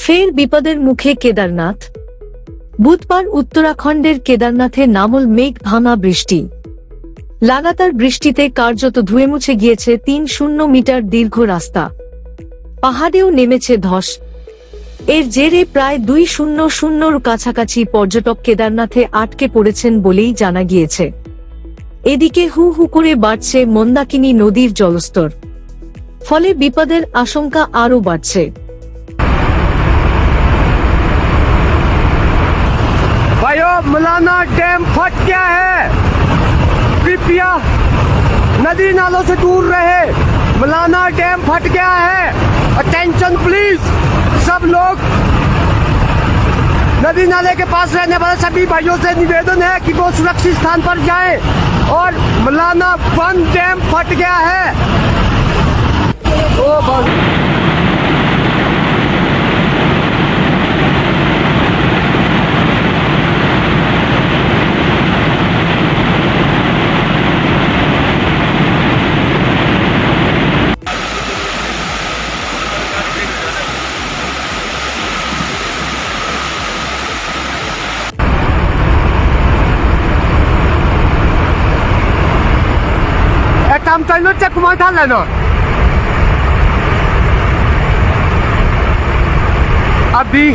ফের বিপদের মুখে কেদারনাথ। বুধবার উত্তরাখণ্ডের কেদারনাথে নামল মেঘ ভাঙা বৃষ্টি। লাগাতার বৃষ্টিতে কার্যত ধুয়ে মুছে গিয়েছে ৩০ মিটার দীর্ঘ রাস্তা। পাহাড়েও নেমেছে ধস। এর জেরে প্রায় ২০০ কাছাকাছি পর্যটক কেদারনাথে আটকে পড়েছেন বলেই জানা গিয়েছে। এদিকে হু হু করে বাড়ছে মন্দাকিনী নদীর জলস্তর, ফলে বিপদের আশঙ্কা আরও বাড়ছে। भाइयों, मलाना डैम फट गया है। कृपया नदी नालों से दूर रहे। मलाना डैम फट गया है। Attention please. सब लोग नदी नाले के पास रहने वाले सभी भाइयों से निवेदन है कि वो सुरक्षित स्थान पर जाएं। और मलाना वन डैम फट गया है। ओทำใจรถจะขโมยท่านเลยเนาะ अभी